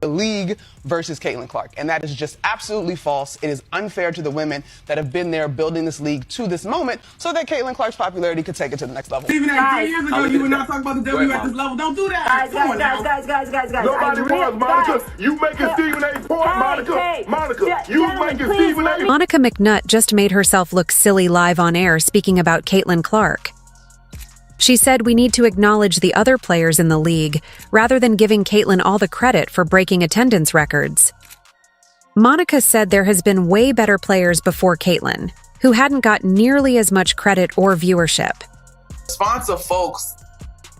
the league versus Caitlin Clark. And that is just absolutely false. It is unfair to the women that have been there building this league to this moment so that Caitlin Clark's popularity could take it to the next level. Even 3 years ago, you were not talking about the W at this level. Don't do that. Guys. Nobody was, Monica. You making Stephen A. point, Monica. You making Stephen A. Monica McNutt just made herself look silly live on air speaking about Caitlin Clark. She said we need to acknowledge the other players in the league rather than giving Caitlin all the credit for breaking attendance records. Monica said there has been way better players before Caitlin, who hadn't got nearly as much credit or viewership. Response of folks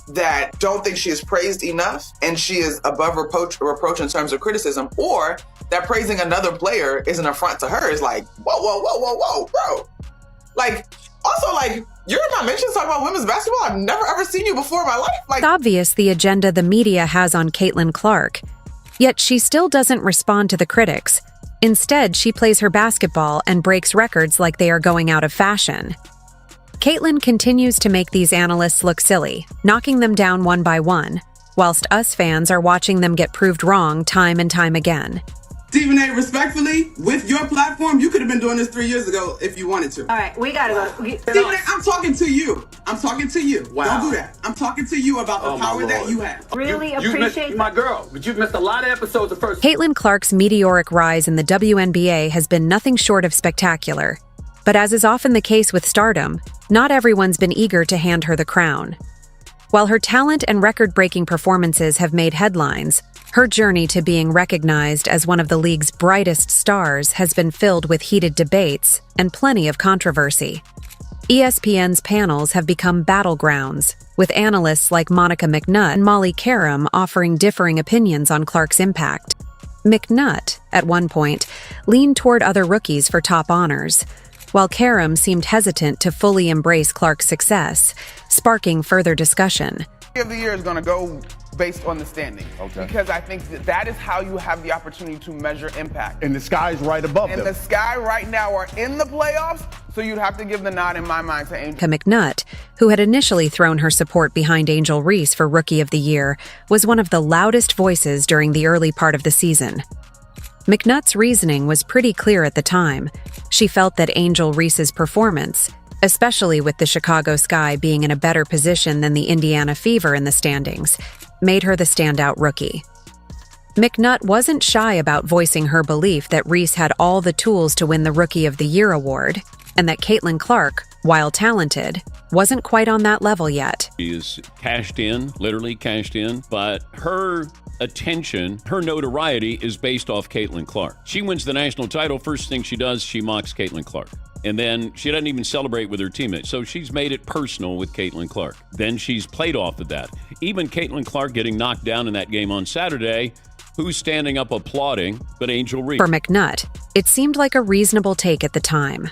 that don't think she is praised enough and she is above reproach in terms of criticism, or that praising another player is an affront to her is like, whoa, bro. Also, you're not mentioned talking about women's basketball. I've never ever seen you before in my life. It's obvious the agenda the media has on Caitlin Clark, yet she still doesn't respond to the critics. Instead, she plays her basketball and breaks records like they are going out of fashion. Caitlin continues to make these analysts look silly, knocking them down one by one, whilst us fans are watching them get proved wrong time and time again. Stephen A., respectfully, with your platform, you could have been doing this 3 years ago if you wanted to. All right, we gotta go. Stephen A., I'm talking to you. Wow. Don't do that. I'm talking to you about the power that you have. Really appreciate my girl, but you've missed a lot of episodes of first. Caitlin Clark's meteoric rise in the WNBA has been nothing short of spectacular. But as is often the case with stardom, not everyone's been eager to hand her the crown. While her talent and record-breaking performances have made headlines, her journey to being recognized as one of the league's brightest stars has been filled with heated debates and plenty of controversy. ESPN's panels have become battlegrounds, with analysts like Monica McNutt and Molly Karam offering differing opinions on Clark's impact. McNutt, at one point, leaned toward other rookies for top honors, while Karam seemed hesitant to fully embrace Clark's success, sparking further discussion. Of the year is going to go based on the standing. Okay. Because I think that is how you have the opportunity to measure impact. And the sky's right above them. And the Sky right now are in the playoffs, so you'd have to give the nod in my mind to Angel. McNutt, who had initially thrown her support behind Angel Reese for Rookie of the Year, was one of the loudest voices during the early part of the season. McNutt's reasoning was pretty clear at the time. She felt that Angel Reese's performance, especially with the Chicago Sky being in a better position than the Indiana Fever in the standings, made her the standout rookie. McNutt wasn't shy about voicing her belief that Reese had all the tools to win the Rookie of the Year award, and that Caitlin Clark, while talented, wasn't quite on that level yet. She is literally cashed in, but her attention, her notoriety is based off Caitlin Clark. She wins the national title, first thing she does, she mocks Caitlin Clark. And then she doesn't even celebrate with her teammates. So she's made it personal with Caitlin Clark. Then she's played off of that. Even Caitlin Clark getting knocked down in that game on Saturday, who's standing up applauding but Angel Reese? For McNutt, it seemed like a reasonable take at the time.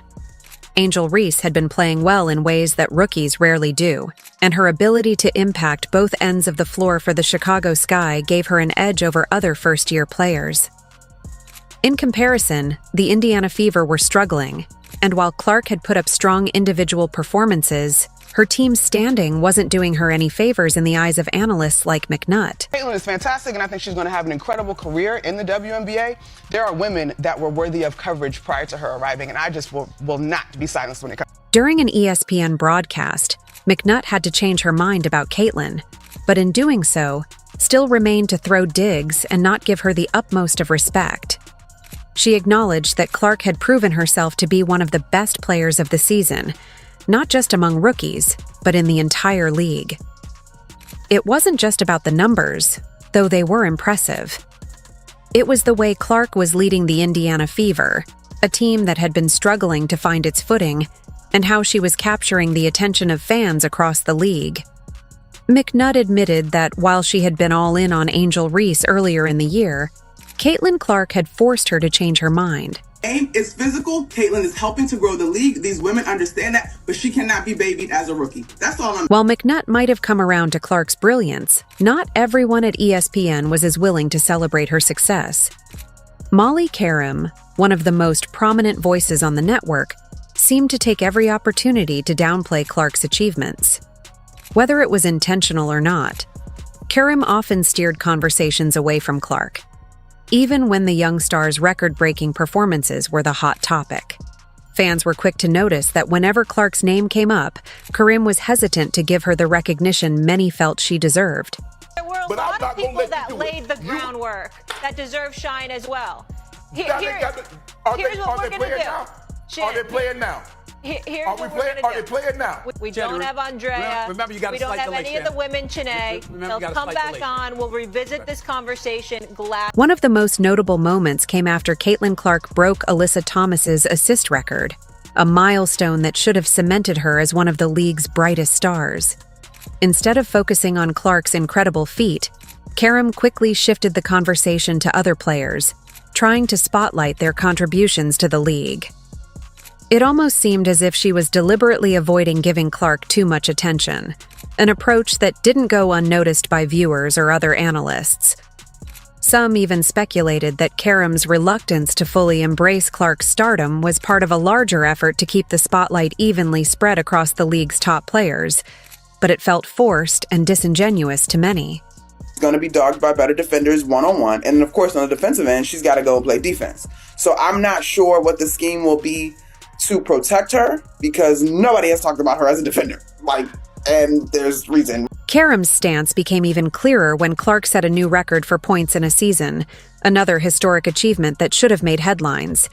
Angel Reese had been playing well in ways that rookies rarely do, and her ability to impact both ends of the floor for the Chicago Sky gave her an edge over other first-year players. In comparison, the Indiana Fever were struggling, and while Clark had put up strong individual performances, her team's standing wasn't doing her any favors in the eyes of analysts like McNutt. Caitlin is fantastic, and I think she's going to have an incredible career in the WNBA. There are women that were worthy of coverage prior to her arriving, and I just will not be silenced when it comes. During an ESPN broadcast, McNutt had to change her mind about Caitlin, but in doing so, still remained to throw digs and not give her the utmost of respect. She acknowledged that Clark had proven herself to be one of the best players of the season, not just among rookies, but in the entire league. It wasn't just about the numbers, though they were impressive. It was the way Clark was leading the Indiana Fever, a team that had been struggling to find its footing, and how she was capturing the attention of fans across the league. McNutt admitted that while she had been all in on Angel Reese earlier in the year, Caitlin Clark had forced her to change her mind. Aim is physical. Caitlin is helping to grow the league. These women understand that, but she cannot be babied as a rookie. That's all I'm... While McNutt might have come around to Clark's brilliance, not everyone at ESPN was as willing to celebrate her success. Molly Karam, one of the most prominent voices on the network, seemed to take every opportunity to downplay Clark's achievements. Whether it was intentional or not, Karam often steered conversations away from Clark. even when the young star's record-breaking performances were the hot topic. Fans were quick to notice that whenever Clark's name came up, Karim was hesitant to give her the recognition many felt she deserved. There were a lot of people that laid the groundwork that deserve shine as well. Here's what we're going to do. Are they playing now? Here's Are they playing now? We don't have Andrea. Remember, you got we don't have any of the women, Chanae. They'll come back on. We'll revisit this conversation. One of the most notable moments came after Caitlin Clark broke Alyssa Thomas's assist record, a milestone that should have cemented her as one of the league's brightest stars. Instead of focusing on Clark's incredible feat, Karim quickly shifted the conversation to other players, trying to spotlight their contributions to the league. It almost seemed as if she was deliberately avoiding giving Clark too much attention, an approach that didn't go unnoticed by viewers or other analysts. Some even speculated that Karim's reluctance to fully embrace Clark's stardom was part of a larger effort to keep the spotlight evenly spread across the league's top players, but it felt forced and disingenuous to many. She's going to be dogged by better defenders one-on-one, and of course on the defensive end, she's got to go and play defense. So I'm not sure what the scheme will be to protect her, because nobody has talked about her as a defender. And there's reason. Karim's stance became even clearer when Clark set a new record for points in a season, another historic achievement that should have made headlines.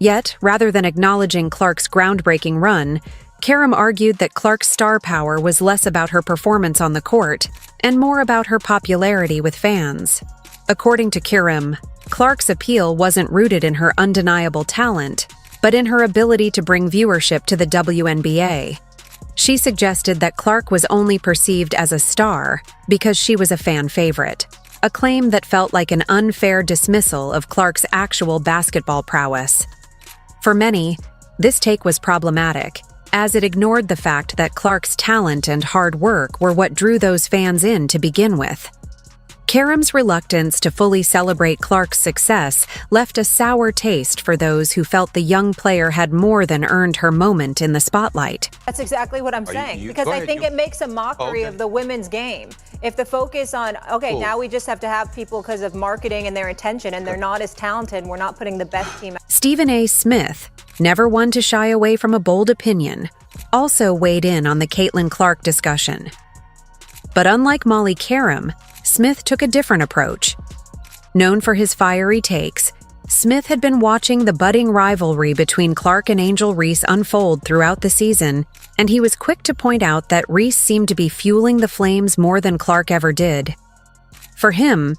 Yet, rather than acknowledging Clark's groundbreaking run, Karim argued that Clark's star power was less about her performance on the court and more about her popularity with fans. According to Karim, Clark's appeal wasn't rooted in her undeniable talent, but in her ability to bring viewership to the WNBA. She suggested that Clark was only perceived as a star because she was a fan favorite, a claim that felt like an unfair dismissal of Clark's actual basketball prowess. For many, this take was problematic, as it ignored the fact that Clark's talent and hard work were what drew those fans in to begin with. Karim's reluctance to fully celebrate Clark's success left a sour taste for those who felt the young player had more than earned her moment in the spotlight. That's exactly what I'm saying, because I think it makes a mockery of the women's game. If the focus on, now we just have to have people because of marketing and their attention, and they're not as talented, we're not putting the best team out. Stephen A. Smith, never one to shy away from a bold opinion, also weighed in on the Caitlin Clark discussion. But unlike Molly Karim, Smith took a different approach. Known for his fiery takes, Smith had been watching the budding rivalry between Clark and Angel Reese unfold throughout the season, and he was quick to point out that Reese seemed to be fueling the flames more than Clark ever did. For him,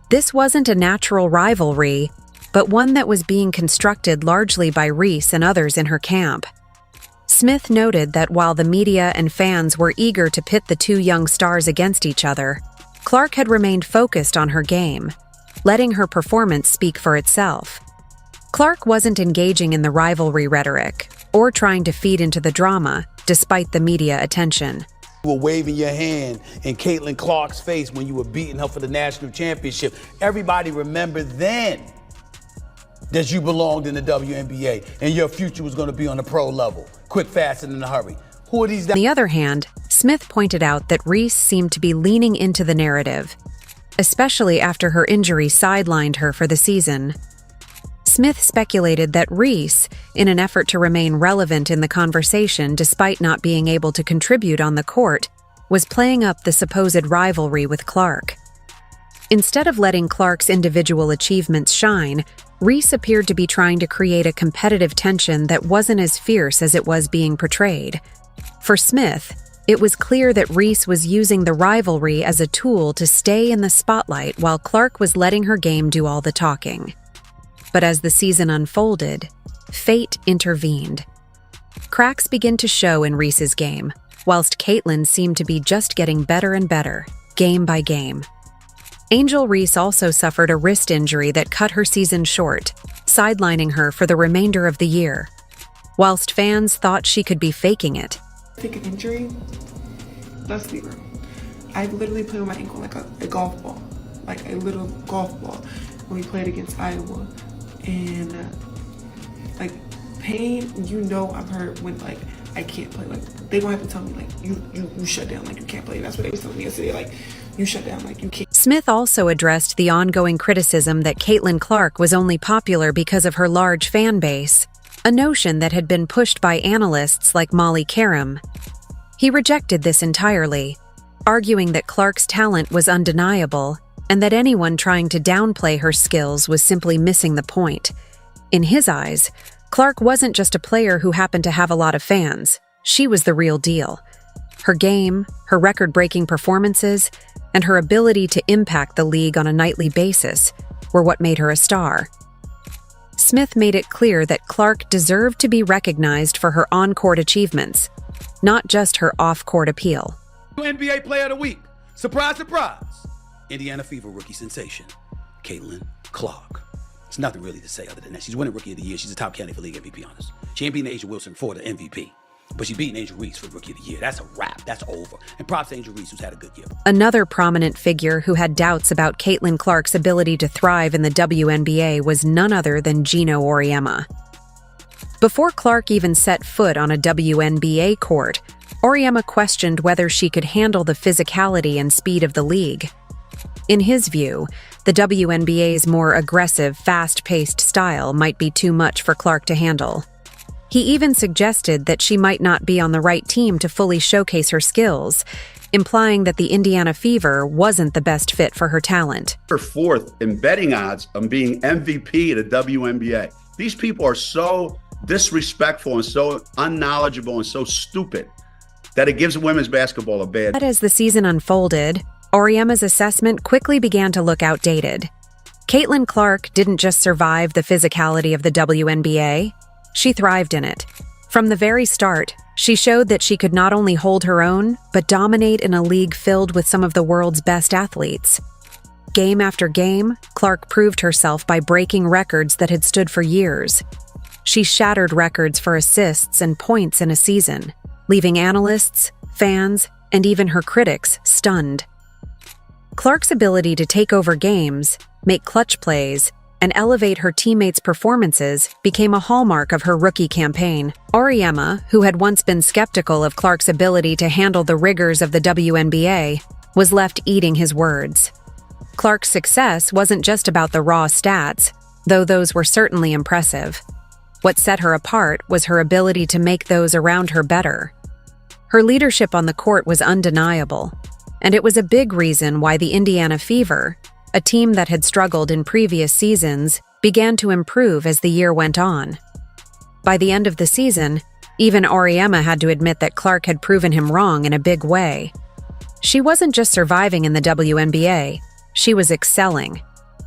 this wasn't a natural rivalry, but one that was being constructed largely by Reese and others in her camp. Smith noted that while the media and fans were eager to pit the two young stars against each other, Clark had remained focused on her game, letting her performance speak for itself. Clark wasn't engaging in the rivalry rhetoric or trying to feed into the drama, despite the media attention. You were waving your hand in Caitlin Clark's face when you were beating her for the national championship. Everybody remembered then that you belonged in the WNBA and your future was going to be on the pro level. Quick, fast, and in a hurry. Who are these? On the other hand, Smith pointed out that Reese seemed to be leaning into the narrative, especially after her injury sidelined her for the season. Smith speculated that Reese, in an effort to remain relevant in the conversation despite not being able to contribute on the court, was playing up the supposed rivalry with Clark. Instead of letting Clark's individual achievements shine, Reese appeared to be trying to create a competitive tension that wasn't as fierce as it was being portrayed. For Smith, it was clear that Reese was using the rivalry as a tool to stay in the spotlight while Clark was letting her game do all the talking. But as the season unfolded, fate intervened. Cracks began to show in Reese's game, whilst Caitlin seemed to be just getting better and better, game by game. Angel Reese also suffered a wrist injury that cut her season short, sidelining her for the remainder of the year. Whilst fans thought she could be faking it, Take an injury, let's be real. I literally played with my ankle like a golf ball, like a little golf ball when we played against Iowa. And pain, I'm hurt when I can't play. Like, they gonna have to tell me, like, you shut down, like, you can't play. That's what they was telling me yesterday, like, you shut down, like, you can't. Smith also addressed the ongoing criticism that Caitlin Clark was only popular because of her large fan base, a notion that had been pushed by analysts like Molly Karam. He rejected this entirely, arguing that Clark's talent was undeniable and that anyone trying to downplay her skills was simply missing the point. In his eyes, Clark wasn't just a player who happened to have a lot of fans. She was the real deal. Her game, her record-breaking performances, and her ability to impact the league on a nightly basis were what made her a star. Smith made it clear that Clark deserved to be recognized for her on-court achievements, not just her off-court appeal. NBA Player of the Week. Surprise, surprise. Indiana Fever rookie sensation, Caitlin Clark. There's nothing really to say other than that. She's winning Rookie of the Year. She's a top candidate for League MVP, honest. She ain't beating Angel Wilson for the MVP, but she's beating Angel Reese for Rookie of the Year. That's a wrap. That's over. And props to Angel Reese, who's had a good year. Another prominent figure who had doubts about Caitlin Clark's ability to thrive in the WNBA was none other than Geno Auriemma. Before Clark even set foot on a WNBA court, Auriemma questioned whether she could handle the physicality and speed of the league. In his view, the WNBA's more aggressive, fast-paced style might be too much for Clark to handle. He even suggested that she might not be on the right team to fully showcase her skills, implying that the Indiana Fever wasn't the best fit for her talent. Her fourth in betting odds on being MVP of the WNBA. These people are so disrespectful and so unknowledgeable and so stupid that it gives women's basketball a bad. But as the season unfolded, Auriemma's assessment quickly began to look outdated. Caitlin Clark didn't just survive the physicality of the WNBA, she thrived in it. From the very start, she showed that she could not only hold her own, but dominate in a league filled with some of the world's best athletes. Game after game, Clark proved herself by breaking records that had stood for years. She shattered records for assists and points in a season, leaving analysts, fans, and even her critics stunned. Clark's ability to take over games, make clutch plays, and elevate her teammates' performances became a hallmark of her rookie campaign. Auriemma, who had once been skeptical of Clark's ability to handle the rigors of the WNBA, was left eating his words. Clark's success wasn't just about the raw stats, though those were certainly impressive. What set her apart was her ability to make those around her better. Her leadership on the court was undeniable, and it was a big reason why the Indiana Fever, a team that had struggled in previous seasons, began to improve as the year went on. By the end of the season, even Auriemma had to admit that Clark had proven him wrong in a big way. She wasn't just surviving in the WNBA, she was excelling,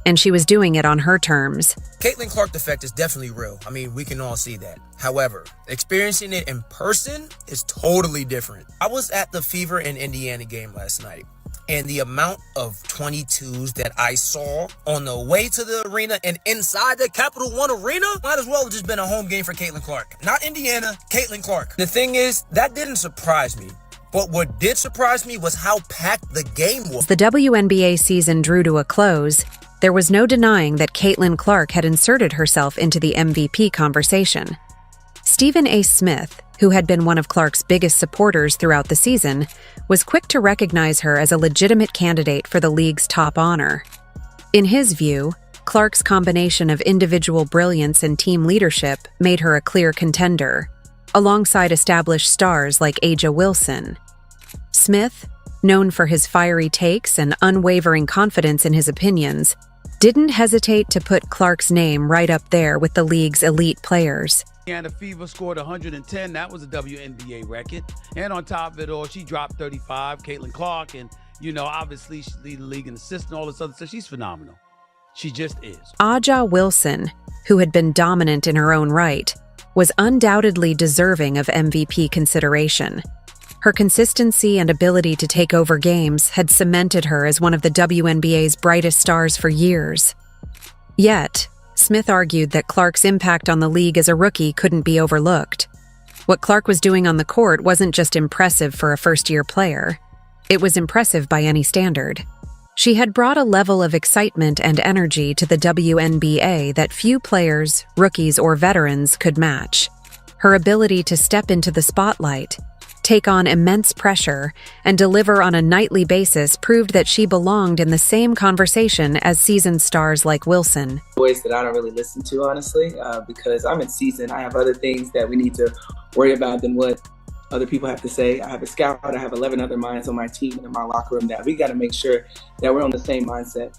and she was doing it on her terms. Caitlin Clark effect is definitely real. I mean, we can all see that. However, experiencing it in person is totally different. I was at the Fever in Indiana game last night, and the amount of 22s that I saw on the way to the arena and inside the Capital One Arena might as well have just been a home game for Caitlin Clark. Not Indiana, Caitlin Clark. The thing is, that didn't surprise me. But what did surprise me was how packed the game was. As the WNBA season drew to a close, there was no denying that Caitlin Clark had inserted herself into the MVP conversation. Stephen A. Smith, who had been one of Clark's biggest supporters throughout the season, was quick to recognize her as a legitimate candidate for the league's top honor. In his view, Clark's combination of individual brilliance and team leadership made her a clear contender, alongside established stars like Aja Wilson. Smith, known for his fiery takes and unwavering confidence in his opinions, didn't hesitate to put Clark's name right up there with the league's elite players. And the Fever scored 110. That was a WNBA record. And on top of it all, she dropped 35. Caitlin Clark, and, obviously she lead the league in assists and all this other stuff. She's phenomenal. She just is. Aja Wilson, who had been dominant in her own right, was undoubtedly deserving of MVP consideration. Her consistency and ability to take over games had cemented her as one of the WNBA's brightest stars for years. Yet, Smith argued that Clark's impact on the league as a rookie couldn't be overlooked. What Clark was doing on the court wasn't just impressive for a first-year player. It was impressive by any standard. She had brought a level of excitement and energy to the WNBA that few players, rookies, or veterans could match. Her ability to step into the spotlight, take on immense pressure, and deliver on a nightly basis proved that she belonged in the same conversation as seasoned stars like Wilson. Voice that I don't really listen to, honestly, because I'm in season. I have other things that we need to worry about than what other people have to say. I have a scout, I have 11 other minds on my team and in my locker room that we got to make sure that we're on the same mindset.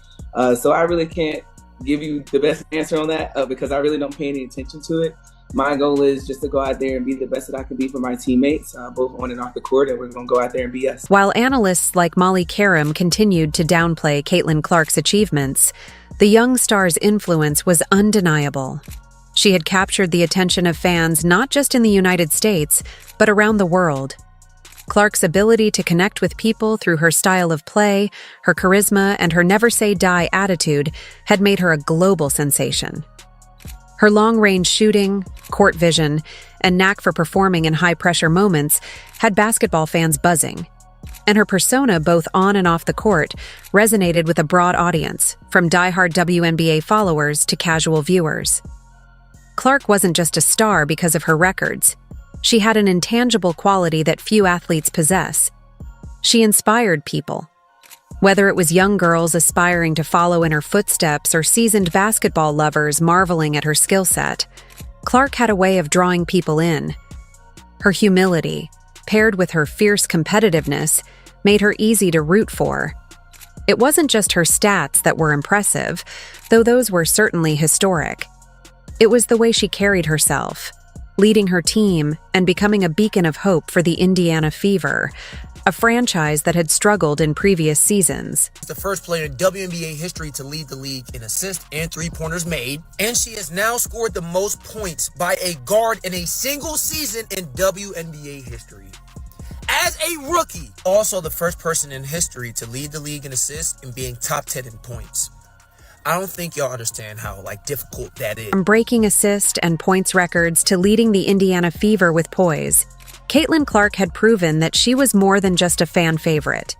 So I really can't give you the best answer on that because I really don't pay any attention to it. My goal is just to go out there and be the best that I can be for my teammates, both on and off the court, and we're going to go out there and be us. While analysts like Molly Karam continued to downplay Caitlin Clark's achievements, the young star's influence was undeniable. She had captured the attention of fans not just in the United States, but around the world. Clark's ability to connect with people through her style of play, her charisma, and her never-say-die attitude had made her a global sensation. Her long-range shooting, court vision, and knack for performing in high-pressure moments had basketball fans buzzing. And her persona, both on and off the court, resonated with a broad audience, from die-hard WNBA followers to casual viewers. Clark wasn't just a star because of her records. She had an intangible quality that few athletes possess. She inspired people. Whether it was young girls aspiring to follow in her footsteps or seasoned basketball lovers marveling at her skill set, Clark had a way of drawing people in. Her humility, paired with her fierce competitiveness, made her easy to root for. It wasn't just her stats that were impressive, though those were certainly historic. It was the way she carried herself, leading her team and becoming a beacon of hope for the Indiana Fever, a franchise that had struggled in previous seasons. The first player in WNBA history to lead the league in assists and three-pointers made, and she has now scored the most points by a guard in a single season in WNBA history. As a rookie, also the first person in history to lead the league in assists and being top 10 in points. I don't think y'all understand how difficult that is. From breaking assist and points records to leading the Indiana Fever with poise, Caitlin Clark had proven that she was more than just a fan favorite.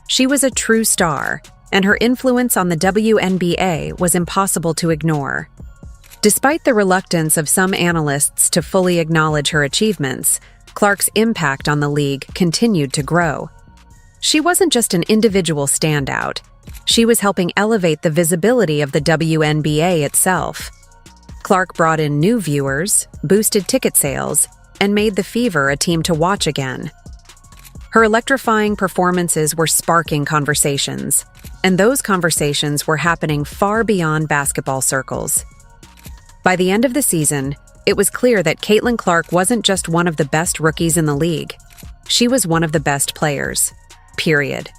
She was a true star, and her influence on the WNBA was impossible to ignore. Despite the reluctance of some analysts to fully acknowledge her achievements, Clark's impact on the league continued to grow. She wasn't just an individual standout. She was helping elevate the visibility of the WNBA itself. Clark brought in new viewers, boosted ticket sales, and made the Fever a team to watch again. Her electrifying performances were sparking conversations, and those conversations were happening far beyond basketball circles. By the end of the season, it was clear that Caitlin Clark wasn't just one of the best rookies in the league. She was one of the best players. Period.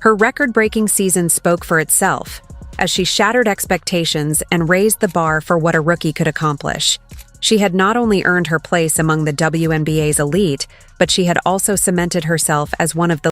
Her record-breaking season spoke for itself, as she shattered expectations and raised the bar for what a rookie could accomplish. She had not only earned her place among the WNBA's elite, but she had also cemented herself as one of the